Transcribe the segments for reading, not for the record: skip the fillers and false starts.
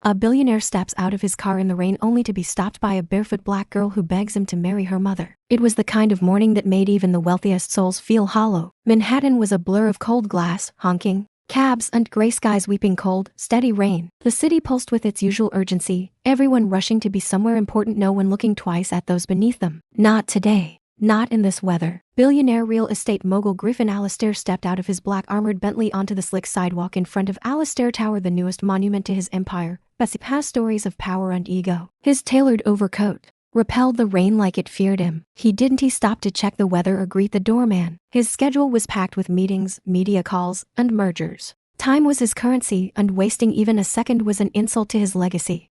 A billionaire steps out of his car in the rain only to be stopped by a barefoot black girl who begs him to marry her mother. It was the kind of morning that made even the wealthiest souls feel hollow. Manhattan was a blur of cold glass, honking cabs, and gray skies weeping cold, steady rain. The city pulsed with its usual urgency, everyone rushing to be somewhere important, no one looking twice at those beneath them. Not today. Not in this weather. Billionaire real estate mogul Griffin Alastair stepped out of his black armored Bentley onto the slick sidewalk in front of Alastair Tower, the newest monument to his empire, past stories of power and ego. His tailored overcoat repelled the rain like it feared him. He stop to check the weather or greet the doorman. His schedule was packed with meetings, media calls, and mergers. Time was his currency, and wasting even a second was an insult to his legacy.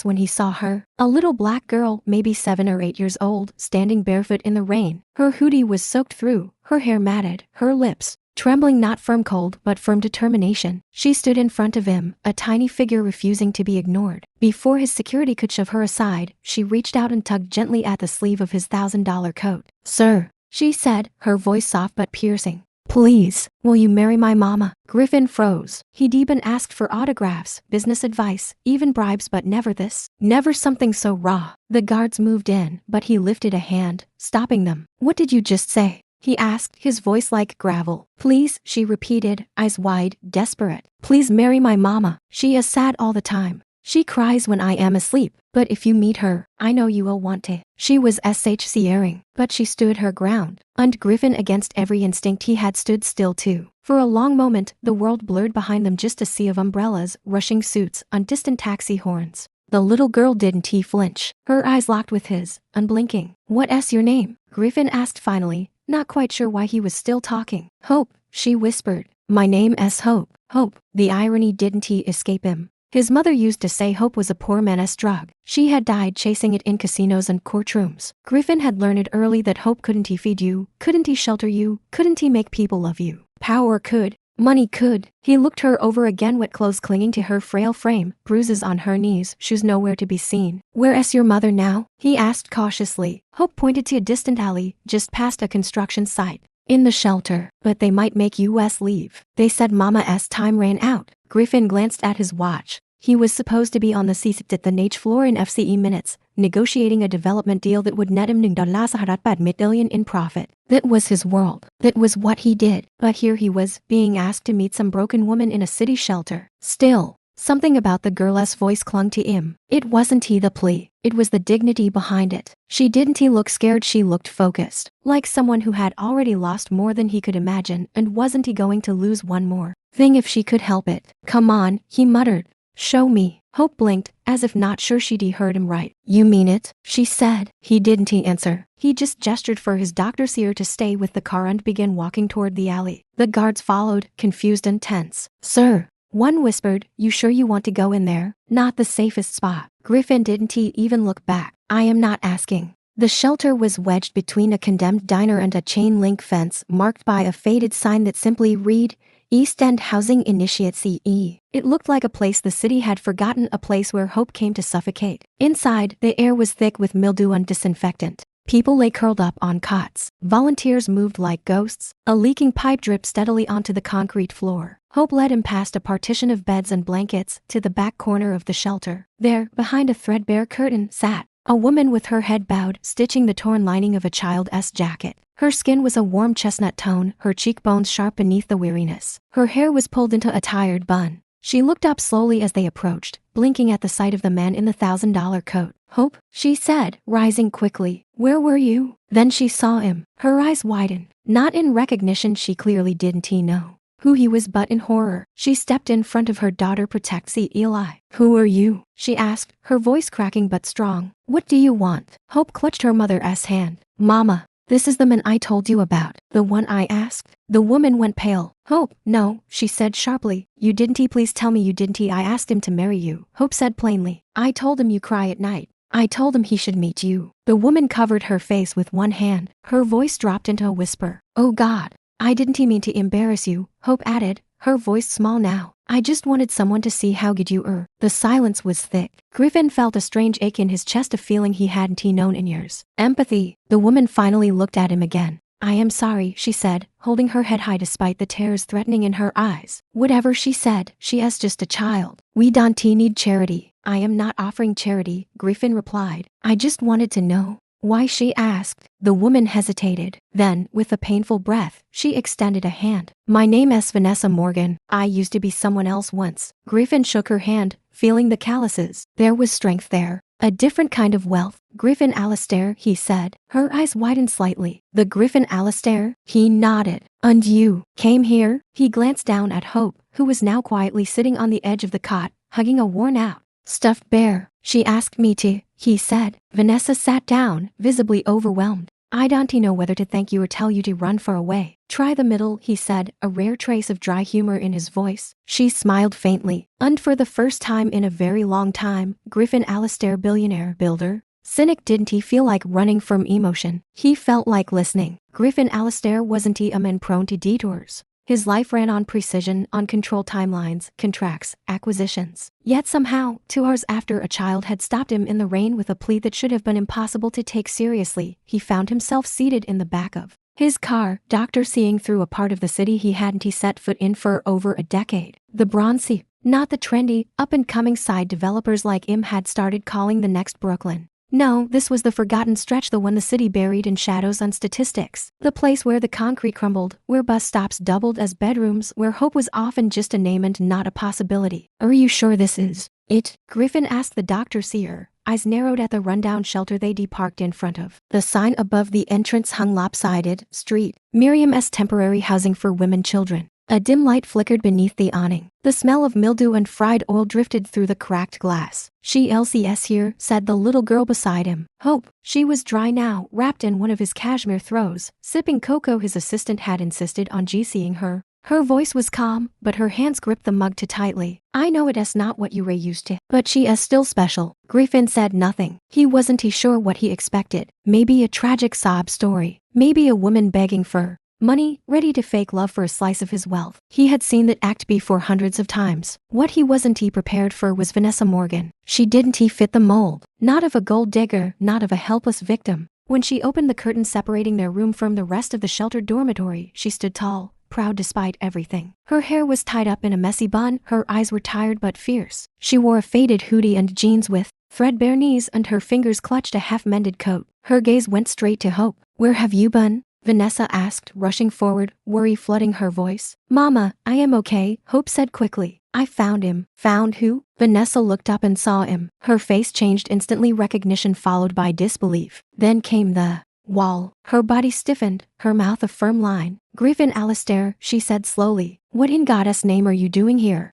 When he saw her, a little black girl, maybe 7 or 8 years old, standing barefoot in the rain. Her hoodie was soaked through, her hair matted, her lips trembling, not from cold but from determination. She stood in front of him, a tiny figure refusing to be ignored. Before his security could shove her aside, she reached out and tugged gently at the sleeve of his $1,000 coat. "Sir," she said, her voice soft but piercing. "Please, will you marry my mama?" Griffin froze. He'd even asked for autographs, business advice, even bribes, but never this. Never something so raw. The guards moved in, but he lifted a hand, stopping them. "What did you just say?" he asked, his voice like gravel. "Please," she repeated, eyes wide, desperate. "Please marry my mama. She is sad all the time. She cries when I am asleep. But if you meet her, I know you will want to." She was scaring, but she stood her ground. And Griffin, against every instinct he had, stood still too. For a long moment, the world blurred behind them, just a sea of umbrellas, rushing suits, and distant taxi horns. The little girl didn't flinch. Her eyes locked with his, unblinking. "What's your name?" Griffin asked finally, not quite sure why he was still talking. "Hope," she whispered. "My name is Hope." Hope. The irony didn't escape him. His mother used to say hope was a poor man's drug. She had died chasing it in casinos and courtrooms. Griffin had learned early that hope couldn't feed you, couldn't shelter you, couldn't make people love you. Power could. Money could. He looked her over again, wet clothes clinging to her frail frame, bruises on her knees, shoes nowhere to be seen. "Where's your mother now?" he asked cautiously. Hope pointed to a distant alley, just past a construction site. "In the shelter, but they might make us leave. They said Mama's time ran out." Griffin glanced at his watch. He was supposed to be on the seat at the Nage floor in FCE minutes, negotiating a development deal that would net him $1.5 million in profit. That was his world. That was what he did. But here he was, being asked to meet some broken woman in a city shelter. Still, something about the girl's voice clung to him. It wasn't the plea. It was the dignity behind it. She didn't look scared, she looked focused. Like someone who had already lost more than he could imagine, and wasn't going to lose one more thing if she could help it. "Come on," he muttered. "Show me." Hope blinked, as if not sure she'd heard him right. "You mean it?" she said. He didn't answer. He just gestured for his doctor's ear to stay with the car and began walking toward the alley. The guards followed, confused and tense. "Sir," one whispered, "you sure you want to go in there? Not the safest spot." Griffin didn't even look back. "I am not asking." The shelter was wedged between a condemned diner and a chain-link fence marked by a faded sign that simply read, "East End Housing Initiate CE." It looked like a place the city had forgotten, a place where hope came to suffocate. Inside, the air was thick with mildew and disinfectant. People lay curled up on cots. Volunteers moved like ghosts. A leaking pipe dripped steadily onto the concrete floor. Hope led him past a partition of beds and blankets to the back corner of the shelter. There, behind a threadbare curtain, sat a woman with her head bowed, stitching the torn lining of a child's jacket. Her skin was a warm chestnut tone, her cheekbones sharp beneath the weariness. Her hair was pulled into a tired bun. She looked up slowly as they approached, blinking at the sight of the man in the $1,000 coat. "Hope," she said, rising quickly. "Where were you?" Then she saw him. Her eyes widened. Not in recognition, she clearly didn't know who he was, but in horror. She stepped in front of her daughter. "Protect Eli." "Who are you?" she asked, her voice cracking but strong. "What do you want?" Hope clutched her mother's hand. "Mama, this is the man I told you about. The one I asked." The woman went pale. "Hope, no," she said sharply. "You didn't. Please tell me you didn't. I asked him to marry you." Hope said plainly. "I told him you cry at night. I told him he should meet you." The woman covered her face with one hand. Her voice dropped into a whisper. "Oh God, I didn't mean to embarrass you," Hope added, her voice small now. "I just wanted someone to see how good you were." The silence was thick. Griffin felt a strange ache in his chest, a feeling he hadn't known in years. Empathy. The woman finally looked at him again. "I am sorry," she said, holding her head high despite the tears threatening in her eyes. "Whatever," she said, "she is just a child. We don't need charity." I am not offering charity, Griffin replied. I just wanted to know why, she asked. The woman hesitated. Then, with a painful breath, she extended a hand. My name is Vanessa Morgan. I used to be someone else once. Griffin shook her hand, feeling the calluses. There was strength there. A different kind of wealth. Griffin Alastair, he said. Her eyes widened slightly. The Griffin Alastair? He nodded. And you came here? He glanced down at Hope, who was now quietly sitting on the edge of the cot, hugging a worn-out, stuffed bear. She asked me to, he said. Vanessa sat down, visibly overwhelmed. I don't know whether to thank you or tell you to run far away. Try the middle, he said, a rare trace of dry humor in his voice. She smiled faintly. And for the first time in a very long time, Griffin Alastair, billionaire, builder, cynic, didn't he feel like running from emotion? He felt like listening. Griffin Alastair wasn't he a man prone to detours? His life ran on precision, on controlled timelines, contracts, acquisitions. Yet somehow, 2 hours after a child had stopped him in the rain with a plea that should have been impossible to take seriously, he found himself seated in the back of his car, doctor seeing through a part of the city he hadn't set foot in for over a decade. The bronzy, not the trendy, up-and-coming side developers like him had started calling the next Brooklyn. No, this was the forgotten stretch, the one the city buried in shadows and statistics. The place where the concrete crumbled, where bus stops doubled as bedrooms, where hope was often just a name and not a possibility. Are you sure this is it? Griffin asked the doctor seer, eyes narrowed at the rundown shelter they deparked in front of. The sign above the entrance hung lopsided, street, Miriam's temporary housing for women children. A dim light flickered beneath the awning. The smell of mildew and fried oil drifted through the cracked glass. She LCS here, said the little girl beside him. Hope. She was dry now, wrapped in one of his cashmere throws, sipping cocoa his assistant had insisted on GCing her. Her voice was calm, but her hands gripped the mug too tightly. I know it is not what you were used to, but she is still special. Griffin said nothing. He wasn't sure what he expected. Maybe a tragic sob story. Maybe a woman begging for money, ready to fake love for a slice of his wealth. He had seen that act before hundreds of times. What he wasn't prepared for was Vanessa Morgan. She didn't fit the mold. Not of a gold digger, not of a helpless victim. When she opened the curtain separating their room from the rest of the sheltered dormitory, she stood tall, proud despite everything. Her hair was tied up in a messy bun, her eyes were tired but fierce. She wore a faded hoodie and jeans with threadbare knees, and her fingers clutched a half-mended coat. Her gaze went straight to Hope. Where have you been? Vanessa asked, rushing forward, worry flooding her voice. Mama, I am okay, Hope said quickly. I found him. Found who? Vanessa looked up and saw him. Her face changed instantly, recognition followed by disbelief. Then came the wall. Her body stiffened, her mouth a firm line. Griffin Alastair, she said slowly. What in God's name are you doing here?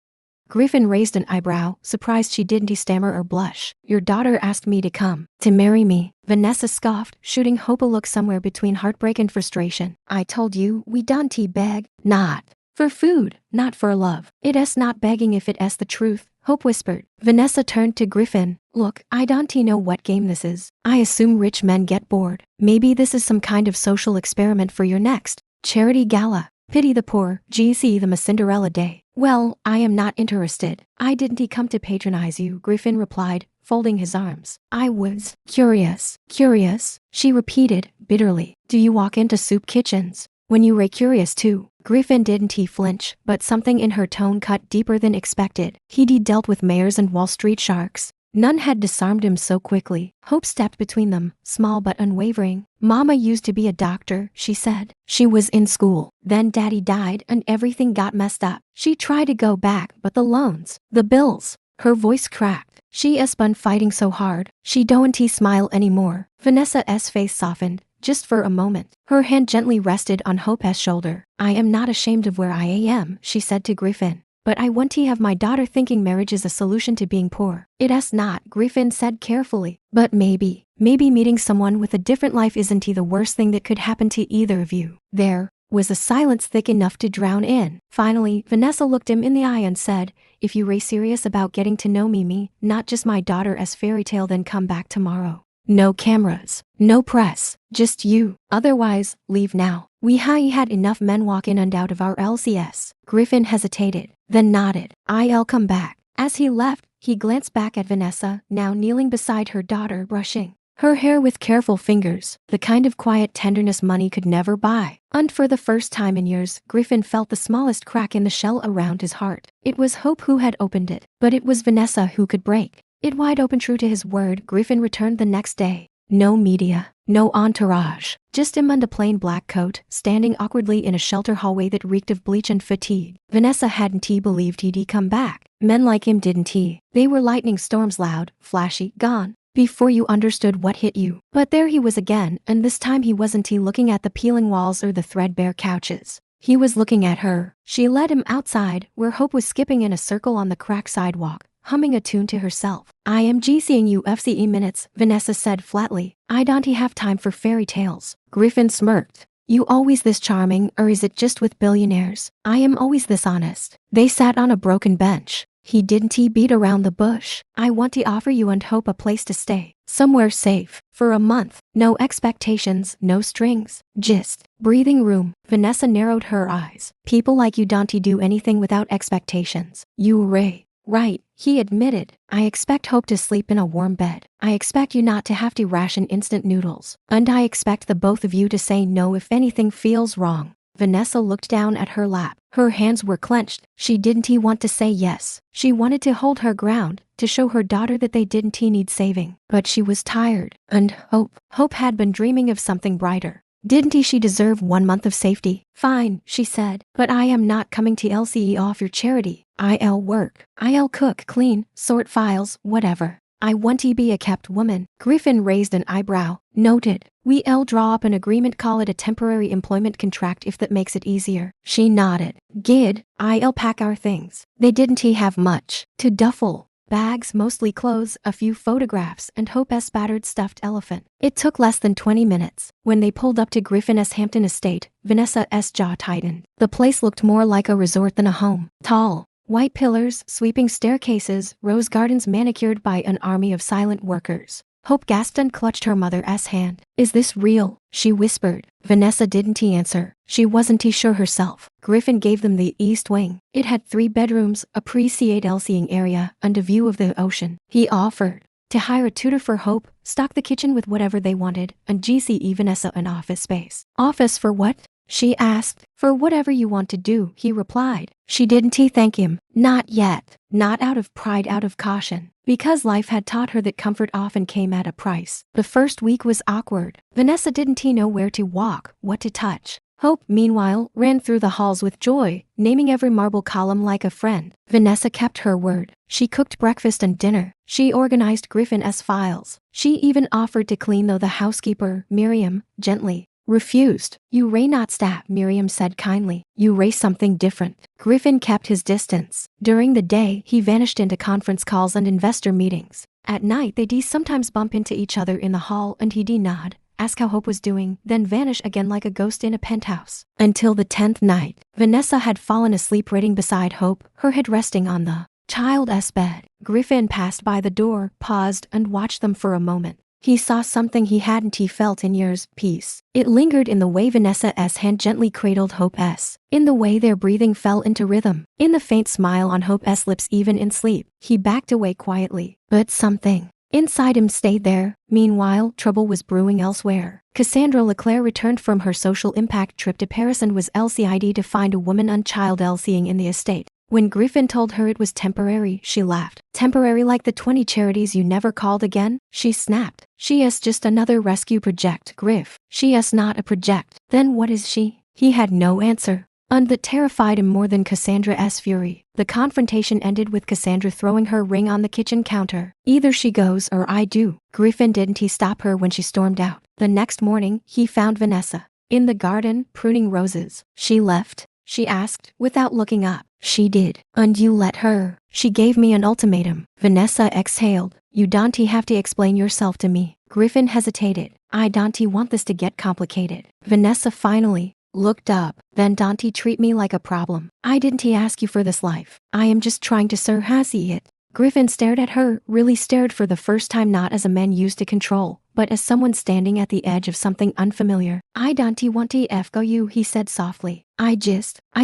Griffin raised an eyebrow, surprised she didn't stammer or blush. Your daughter asked me to come. To marry me. Vanessa scoffed, shooting Hope a look somewhere between heartbreak and frustration. I told you, we don't beg. Not for food, not for love. It is not begging if it is the truth, Hope whispered. Vanessa turned to Griffin. Look, I don't know what game this is. I assume rich men get bored. Maybe this is some kind of social experiment for your next charity gala. Pity the poor, GC them a Cinderella day. Well, I am not interested. I didn't come to patronize you, Griffin replied, folding his arms. I was curious, she repeated, bitterly. Do you walk into soup kitchens when you were curious too? Griffin didn't flinch, but something in her tone cut deeper than expected. He'd dealt with mayors and Wall Street sharks. None had disarmed him so quickly. Hope stepped between them, small but unwavering. Mama used to be a doctor, she said. She was in school. Then Daddy died and everything got messed up. She tried to go back, but the loans, the bills. Her voice cracked. She has been fighting so hard. She don't smile anymore. Vanessa's face softened, just for a moment. Her hand gently rested on Hope's shoulder. I am not ashamed of where I am, she said to Griffin. But I want to have my daughter thinking marriage is a solution to being poor. It is not, Griffin said carefully. But maybe meeting someone with a different life isn't the worst thing that could happen to either of you. There was a silence thick enough to drown in. Finally, Vanessa looked him in the eye and said, if you are serious about getting to know me, not just my daughter as fairy tale, then come back tomorrow. No cameras, no press, just you. Otherwise, leave now. We had enough men walk in and out of our LCS. Griffin hesitated, then nodded. I'll come back. As he left, he glanced back at Vanessa, now kneeling beside her daughter, brushing her hair with careful fingers, the kind of quiet tenderness money could never buy. And for the first time in years, Griffin felt the smallest crack in the shell around his heart. It was Hope who had opened it, but it was Vanessa who could break It wide open. True to his word, Griffin returned the next day. No media, no entourage, just him and a plain black coat, standing awkwardly in a shelter hallway that reeked of bleach and fatigue. Vanessa hadn't he believed he'd come back. Men like him didn't he? They were lightning storms, loud, flashy, gone before you understood what hit you. But there he was again, and this time he wasn't he looking at the peeling walls or the threadbare couches. He was looking at her. She led him outside, where Hope was skipping in a circle on the cracked sidewalk, humming a tune to herself. I am seeing you FCE minutes, Vanessa said flatly. I don't have time for fairy tales. Griffin smirked. You always this charming, or is it just with billionaires? I am always this honest. They sat on a broken bench. He didn't beat around the bush. I want to offer you and Hope a place to stay. Somewhere safe. For a month. No expectations, no strings. Just breathing room. Vanessa narrowed her eyes. People like you don't do anything without expectations. You Ray. Right, he admitted. I expect Hope to sleep in a warm bed. I expect you not to have to ration instant noodles. And I expect the both of you to say no if anything feels wrong. Vanessa looked down at her lap. Her hands were clenched. She didn't want to say yes. She wanted to hold her ground, to show her daughter that they didn't need saving. But she was tired. And Hope had been dreaming of something brighter. Didn't she deserve 1 month of safety? Fine, she said, but I am not coming to LCE off your charity. I'll work. I'll cook, clean, sort files, whatever. I want to be a kept woman. Griffin raised an eyebrow. Noted. We'll draw up an agreement, call it a temporary employment contract if that makes it easier. She nodded. Good. I'll pack our things. They didn't have much. To duffel. Bags, mostly clothes, a few photographs, and Hope's battered stuffed elephant. It took less than 20 minutes. When they pulled up to Griffin's Hampton estate, Vanessa's jaw tightened. The place looked more like a resort than a home. Tall, white pillars, sweeping staircases, rose gardens manicured by an army of silent workers. Hope gasped and clutched her mother's hand. Is this real? She whispered. Vanessa didn't answer. She wasn't sure herself. Griffin gave them the east wing. It had 3 bedrooms, a pre-CAD seeing area, and a view of the ocean. He offered to hire a tutor for Hope, stock the kitchen with whatever they wanted, and GCE Vanessa an office space. Office for what? She asked. For whatever you want to do, he replied. She didn't thank him. Not yet. Not out of pride, out of caution. Because life had taught her that comfort often came at a price. The first week was awkward. Vanessa didn't know where to walk, what to touch. Hope, meanwhile, ran through the halls with joy, naming every marble column like a friend. Vanessa kept her word. She cooked breakfast and dinner. She organized Griffin's files. She even offered to clean, though the housekeeper, Miriam, gently refused. You Ray not stop, Miriam said kindly. You Ray something different. Griffin kept his distance. During the day, he vanished into conference calls and investor meetings. At night, they'd sometimes bump into each other in the hall and he'd nod, ask how Hope was doing, then vanish again like a ghost in a penthouse. Until the 10th night, Vanessa had fallen asleep reading beside Hope, her head resting on the child's bed. Griffin passed by the door, paused, and watched them for a moment. He saw something he hadn't felt in years, peace. It lingered in the way Vanessa's hand gently cradled Hope's, in the way their breathing fell into rhythm, in the faint smile on Hope's lips even in sleep. He backed away quietly, but something inside him stayed there. Meanwhile, trouble was brewing elsewhere. Cassandra Leclerc returned from her social impact trip to Paris and was LCID to find a woman and child LCing in the estate. When Griffin told her it was temporary, she laughed. Temporary like the 20 charities you never called again? She snapped. She is just another rescue project, Griff. She is not a project. Then what is she? He had no answer. And that terrified him more than Cassandra's fury. The confrontation ended with Cassandra throwing her ring on the kitchen counter. Either she goes or I do. Griffin didn't stop her when she stormed out. The next morning, he found Vanessa in the garden, pruning roses. She left? She asked, without looking up. She did. And you let her? She gave me an ultimatum. Vanessa exhaled. You don't have to explain yourself to me. Griffin hesitated. I don't want this to get complicated. Vanessa finally looked up. Then don't treat me like a problem. I didn't ask you for this life. I am just trying to see it. Griffin stared at her, really stared for the first time, not as a man used to control, but as someone standing at the edge of something unfamiliar. I don't want to go you, he said softly. I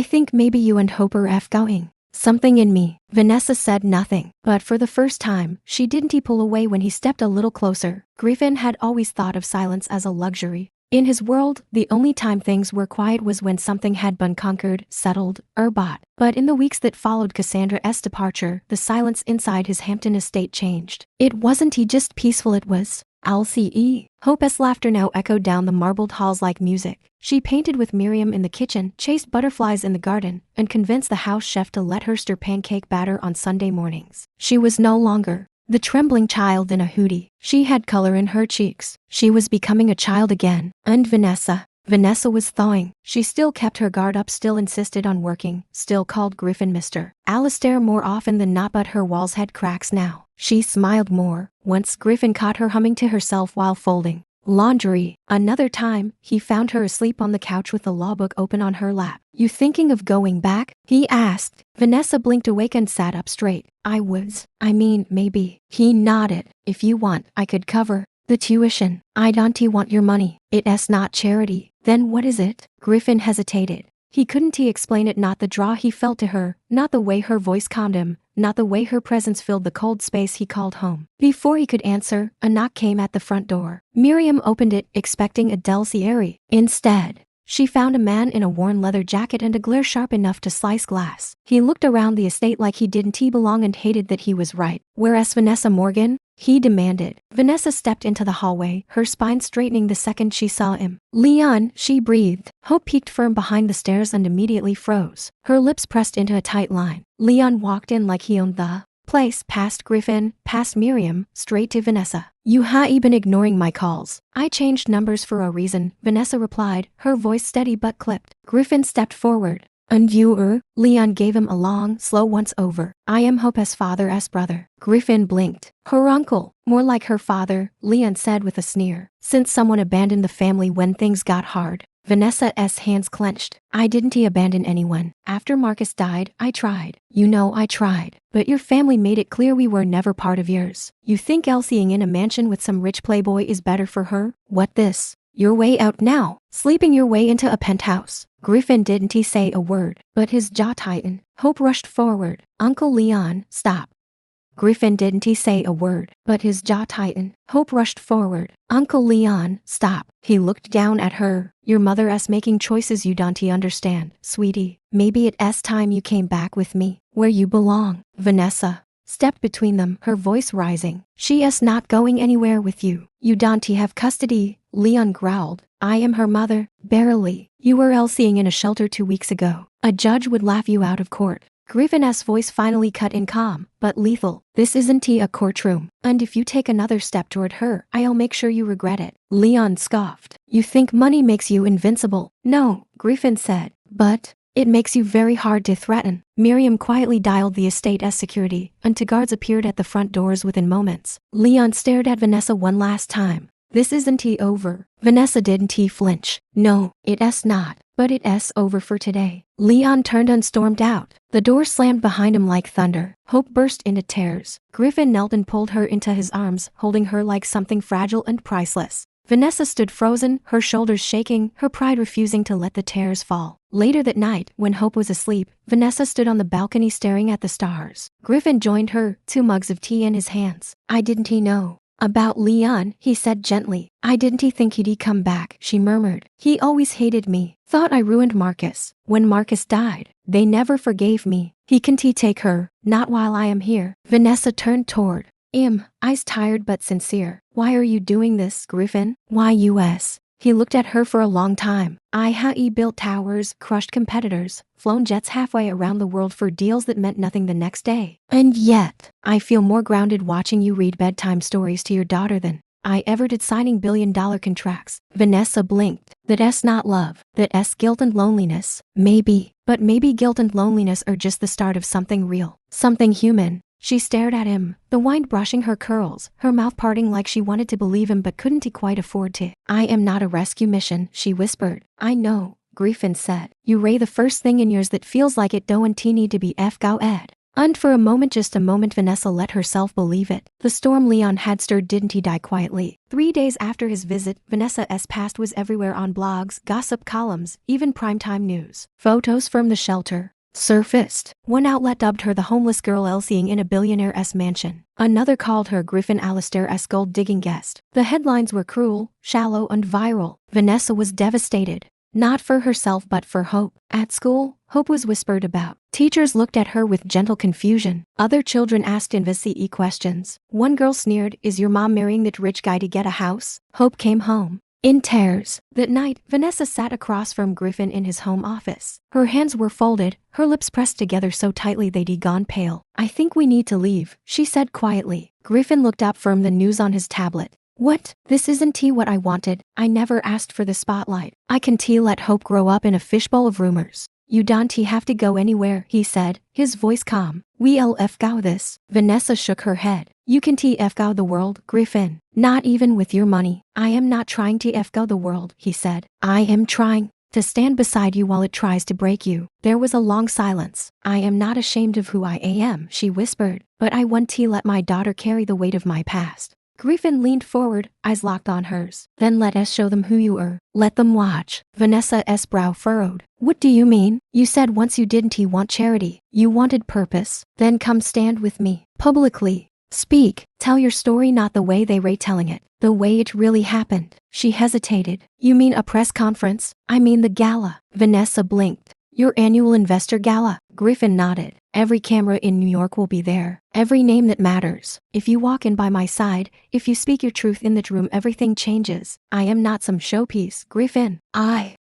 think maybe you and Hope are going. Something in me. Vanessa said nothing, but for the first time, she didn't pull away when he stepped a little closer. Griffin had always thought of silence as a luxury. In his world, the only time things were quiet was when something had been conquered, settled, or bought. But in the weeks that followed Cassandra's departure, the silence inside his Hampton estate changed. It wasn't just peaceful, it was LCE. Hope's laughter now echoed down the marbled halls like music. She painted with Miriam in the kitchen, chased butterflies in the garden, and convinced the house chef to let her stir pancake batter on Sunday mornings. She was no longer the trembling child in a hoodie. She had color in her cheeks. She was becoming a child again. And Vanessa was thawing. She still kept her guard up, still insisted on working, still called Griffin Mr. Alistair more often than not, but her walls had cracks now. She smiled more. Once Griffin caught her humming to herself while folding laundry. Another time, he found her asleep on the couch with the law book open on her lap. "You thinking of going back?" he asked. Vanessa blinked awake and sat up straight. Maybe. He nodded. "If you want, I could cover the tuition." "I don't want your money. It's not charity." "Then what is it?" Griffin hesitated. He couldn't explain it, not the draw he felt to her, not the way her voice calmed him, not the way her presence filled the cold space he called home. Before he could answer, a knock came at the front door. Miriam opened it, expecting a Delcieri. Instead, she found a man in a worn leather jacket and a glare sharp enough to slice glass. He looked around the estate like he didn't belong and hated that he was right. "Where's Vanessa Morgan?" he demanded. Vanessa stepped into the hallway, her spine straightening the second she saw him. "Leon," she breathed. Hope peeked firm behind the stairs and immediately froze. Her lips pressed into a tight line. Leon walked in like he owned the place, past Griffin, past Miriam, straight to Vanessa. "You been ignoring my calls." "I changed numbers for a reason," Vanessa replied, her voice steady but clipped. Griffin stepped forward. "And you Leon gave him a long, slow once over. "I am Hope's father's brother." Griffin blinked. "Her uncle." "More like her father," Leon said with a sneer. "Since someone abandoned the family when things got hard." Vanessa's hands clenched. "I didn't abandon anyone. After Marcus died, I tried. I tried. But your family made it clear we were never part of yours. You think Elsieing in a mansion with some rich playboy is better for her? What this? Your way out now? Sleeping your way into a penthouse?" Griffin didn't say a word, but his jaw tightened. Hope rushed forward. "Uncle Leon, stop." Griffin didn't say a word, but his jaw tightened. Hope rushed forward. "Uncle Leon, stop." He looked down at her. "Your mother's making choices you don't understand, sweetie. Maybe it's time you came back with me, where you belong." Vanessa stepped between them, her voice rising. "She's not going anywhere with you. You don't have custody," Leon growled. "I am her mother." "Barely. You were Elsieing in a shelter 2 weeks ago. A judge would laugh you out of court." Griffin's voice finally cut in, calm, but lethal. "This isn't a courtroom. And if you take another step toward her, I'll make sure you regret it." Leon scoffed. "You think money makes you invincible?" "No," Griffin said. "But it makes you very hard to threaten." Miriam quietly dialed the estate as security, and two guards appeared at the front doors within moments. Leon stared at Vanessa one last time. "This isn't over." Vanessa didn't flinch. "No, it's not. But it's over for today." Leon turned and stormed out. The door slammed behind him like thunder. Hope burst into tears. Griffin knelt and pulled her into his arms, holding her like something fragile and priceless. Vanessa stood frozen, her shoulders shaking, her pride refusing to let the tears fall. Later that night, when Hope was asleep, Vanessa stood on the balcony staring at the stars. Griffin joined her, 2 mugs of tea in his hands. "I didn't know about Leon," he said gently. "I didn't think he'd come back," she murmured. "He always hated me. Thought I ruined Marcus. When Marcus died, they never forgave me. He can't take her, not while I am here." Vanessa turned toward him, eyes tired but sincere. "Why are you doing this, Griffin? Why us?" He looked at her for a long time. "I built towers, crushed competitors, flown jets halfway around the world for deals that meant nothing the next day. And yet, I feel more grounded watching you read bedtime stories to your daughter than I ever did signing billion-dollar contracts." Vanessa blinked. "That's not love. That's guilt and loneliness." "Maybe. But maybe guilt and loneliness are just the start of something real. Something human." She stared at him, the wind brushing her curls, her mouth parting like she wanted to believe him but couldn't quite afford to. "I am not a rescue mission," she whispered. "I know," Griffin said. "You ray the first thing in yours that feels like it don't need to be go ed." And for a moment, just a moment, Vanessa let herself believe it. The storm Leon had stirred didn't die quietly. 3 days after his visit, Vanessa's past was everywhere on blogs, gossip columns, even primetime news. Photos from the shelter, surfaced. One outlet dubbed her the homeless girl Elsieing in a billionaire's mansion. Another called her Griffin Alistair's gold-digging guest. The headlines were cruel, shallow, and viral. Vanessa was devastated. Not for herself but for Hope. At school, Hope was whispered about. Teachers looked at her with gentle confusion. Other children asked invisible questions. One girl sneered, "Is your mom marrying that rich guy to get a house?" Hope came home in tears. That night, Vanessa sat across from Griffin in his home office. Her hands were folded, her lips pressed together so tightly they'd gone pale. "I think we need to leave," she said quietly. Griffin looked up from the news on his tablet. "What? This isn't what I wanted. I never asked for the spotlight. I can let Hope grow up in a fishbowl of rumors." "You don't have to go anywhere," he said, his voice calm. "We'll go this." Vanessa shook her head. "You can go the world, Griffin. Not even with your money." "I am not trying to go the world," he said. "I am trying to stand beside you while it tries to break you." There was a long silence. "I am not ashamed of who I am," she whispered, "but I want to let my daughter carry the weight of my past." Griffin leaned forward, eyes locked on hers. "Then let us show them who you are. Let them watch." Vanessa's brow furrowed. "What do you mean? You said once you didn't want charity. You wanted purpose. Then come stand with me. Publicly. Speak. Tell your story not the way they were telling it. The way it really happened." She hesitated. "You mean a press conference?" "I mean the gala." Vanessa blinked. "Your annual investor gala?" Griffin nodded. "Every camera in New York will be there. Every name that matters. If you walk in by my side, if you speak your truth in that room, everything changes. I am not some showpiece, Griffin.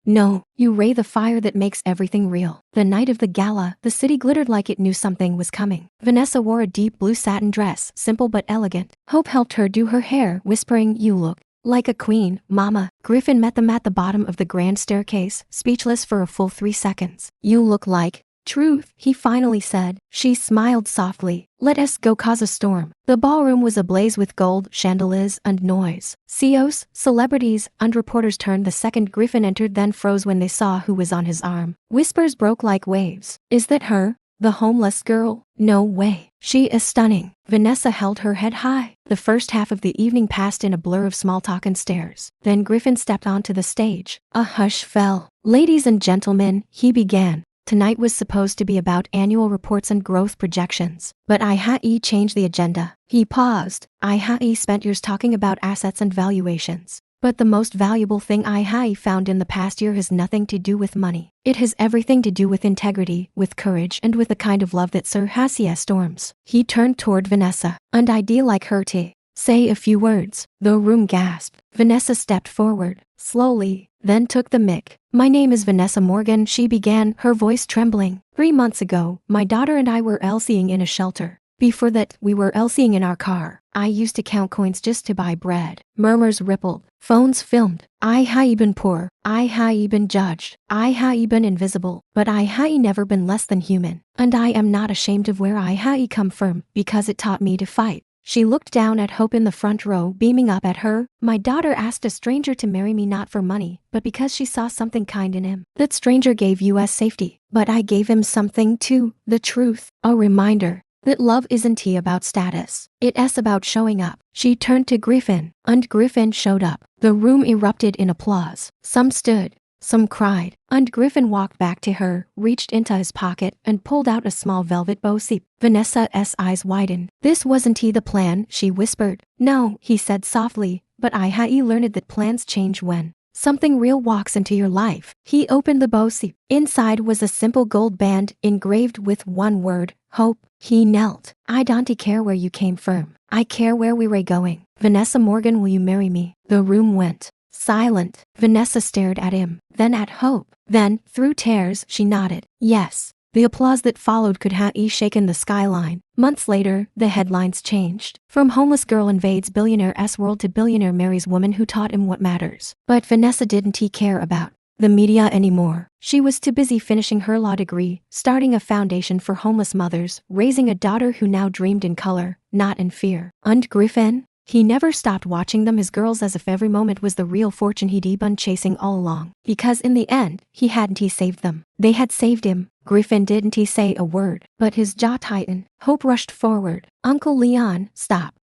No, you ray the fire that makes everything real." The night of the gala, the city glittered like it knew something was coming. Vanessa wore a deep blue satin dress, simple but elegant. Hope helped her do her hair, whispering, "You look like a queen, Mama." Griffin met them at the bottom of the grand staircase, speechless for a full 3 seconds. "You look like truth," he finally said. She smiled softly. "Let us go cause a storm." The ballroom was ablaze with gold, chandeliers, and noise. CEOs, celebrities, and reporters turned the second Griffin entered, then froze when they saw who was on his arm. Whispers broke like waves. "Is that her? The homeless girl?" "No way. She is stunning." Vanessa held her head high. The first half of the evening passed in a blur of small talk and stares. Then Griffin stepped onto the stage. A hush fell. "Ladies and gentlemen," he began. Tonight was supposed to be about annual reports and growth projections. But I changed the agenda. He paused. I spent years talking about assets and valuations. But the most valuable thing I found in the past year has nothing to do with money. It has everything to do with integrity, with courage, and with the kind of love that surpasses storms. He turned toward Vanessa. "And I'd like her to say a few words." The room gasped. Vanessa stepped forward, slowly, then took the mic. "My name is Vanessa Morgan," she began, her voice trembling. "3 months ago, my daughter and I were Elsieing in a shelter. Before that, we were Elsieing in our car. I used to count coins just to buy bread." Murmurs rippled. Phones filmed. I been poor. I been judged. I been invisible. But I never been less than human. And I am not ashamed of where I come from, because it taught me to fight." She looked down at Hope in the front row, beaming up at her. "My daughter asked a stranger to marry me not for money, but because she saw something kind in him. That stranger gave us safety. But I gave him something too, the truth. A reminder that love isn't about status. It's about showing up." She turned to Griffin, and Griffin showed up. The room erupted in applause. Some stood. Some cried, and Griffin walked back to her, reached into his pocket, and pulled out a small velvet bow. Vanessa's eyes widened. "This wasn't the plan," she whispered. "No," he said softly, "but I learned that plans change when something real walks into your life." He opened the bow. Inside was a simple gold band, engraved with one word, Hope. He knelt. "I don't care where you came from. I care where we were going. Vanessa Morgan, will you marry me?" The room went silent. Vanessa stared at him, then at Hope. Then, through tears, she nodded. Yes. The applause that followed could have shaken the skyline. Months later, the headlines changed. From homeless girl invades billionaire's world to billionaire marries woman who taught him what matters. But Vanessa didn't care about the media anymore. She was too busy finishing her law degree, starting a foundation for homeless mothers, raising a daughter who now dreamed in color, not in fear. And Griffin? He never stopped watching them as girls, as if every moment was the real fortune he'd been chasing all along. Because in the end, he hadn't saved them. They had saved him. Griffin didn't say a word, but his jaw tightened. Hope rushed forward. "Uncle Leon, stop.